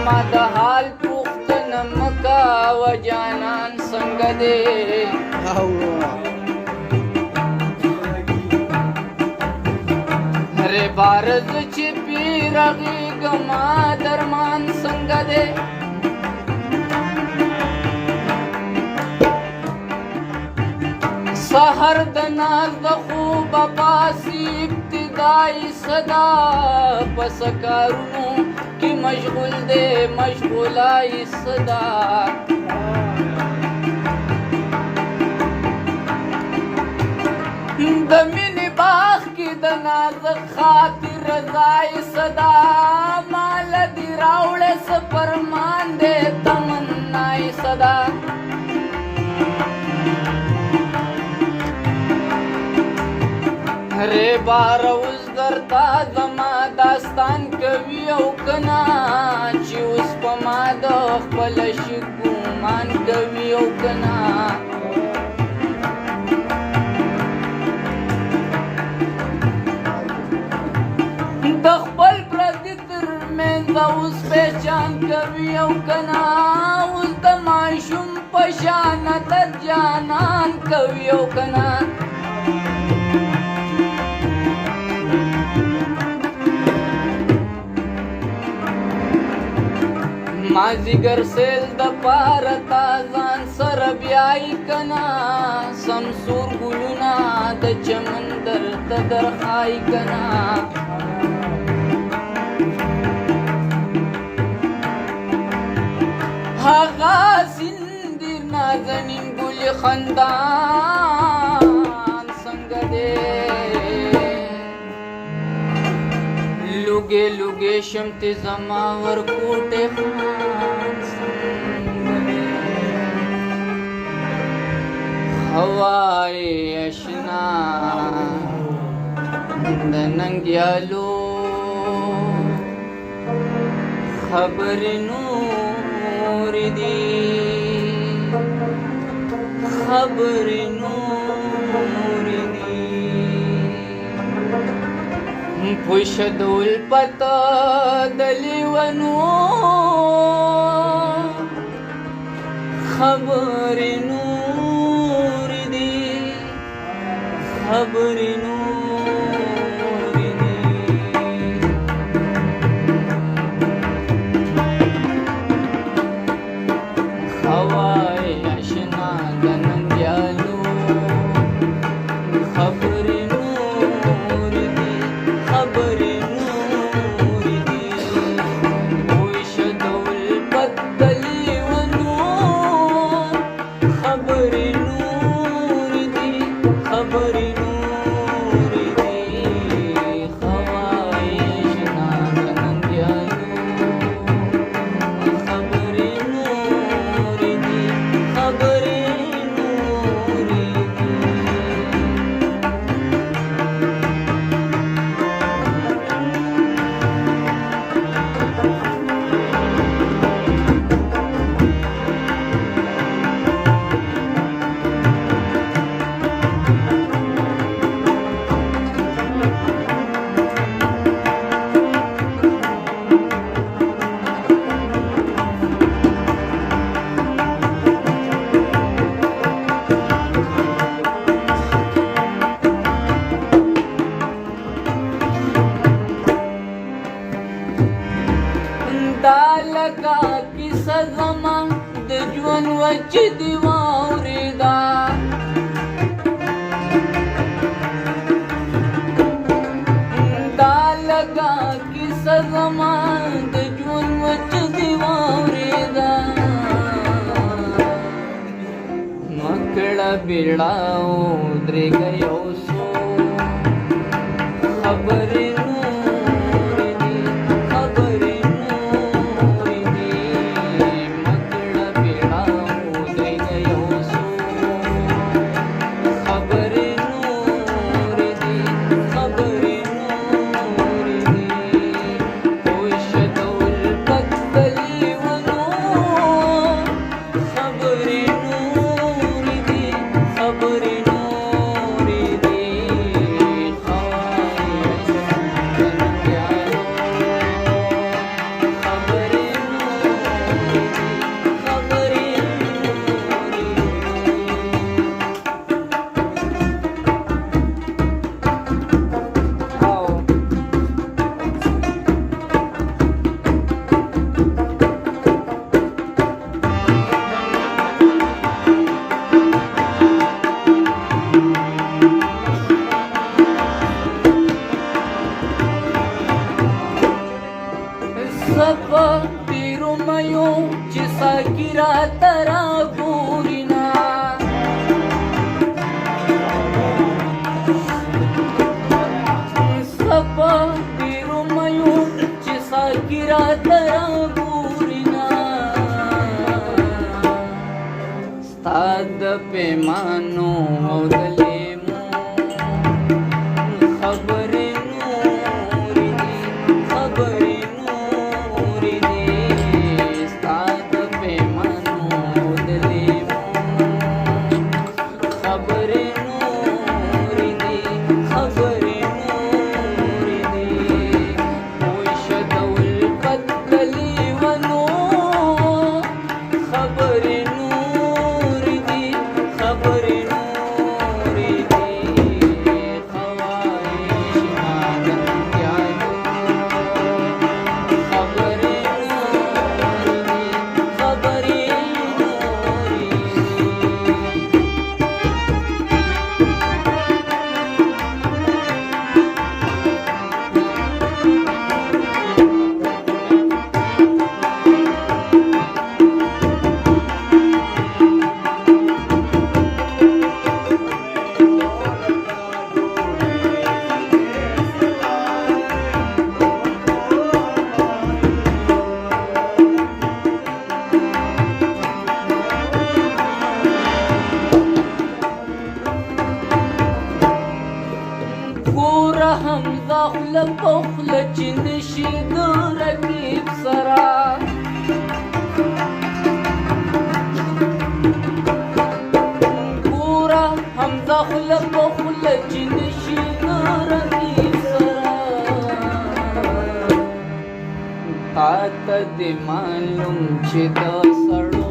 زما د حال پوښتنه مه کوه جانان څنګه دی هرې باره زه چې پې رغېږمه درمان څنګه دی سحر د ناز د خوبه پاسي ابتدایي صدا په څه کارونو کې مشغول دی مشغولایي صدا د مینې باغ کې د نازک خاطر رضایي صدا ماله دې راوړې څه فرمان دی تمنایي صدا هرې باره اوس درته زما داستان کوي او که نه چې اوس په ما د خپله شي ګومان کوي او که نه د خپل پردي تر منځه اوس پېچان کوي او که نه اوس د ماشوم په شانه د جانان کوي او که نه مازیګر سیل د پاره تا ځان سره بیایي که نه سمسور ګلونه د چمن درته درخایي که نه هغه سندیر نازنین ګلې خندان څنګه دی لوګې لوګې شمتې زما ورکوټې خان څنګه دی هوای اشنا د ننګیالو خبرې نور دي خبرې نور دي پوش دول پتا د لیونو خبرې نور دي خبرې نور هوای اشنا د ننګیالو خبرې نور دي خبرې نور دي وش ډول بدلی ونو خبرې نور دي خبرې نور دي هوای اشنا د ننګیالو خبرې نور دي خبرې نور دي دا لکه کیسه زما د ژوند وچ دي واورېده دا لکه کیسه زما د ژوند وچ دي واورېده مکړه بیړه ودرېږه یو څو خبرې نور دي خبرې نور دي مکړه بیړه ودرېږه یو څو خبرې نور دي خبرې نور دي پوش ډول بدلی ونو خبرې نور دي خبرې نور دي زپا پیرو مایو چې ساقي راته راګورينا زپا پیرو مایو چې ساقي راته راګورينا ستا د پیمانو او د لیمو خبرې حمزه خله په خوله چې نشي د رقیب سره ګوره حمزه خله په خوله چې نشي د رقیب سره تا ته دې معلوم چې د سړو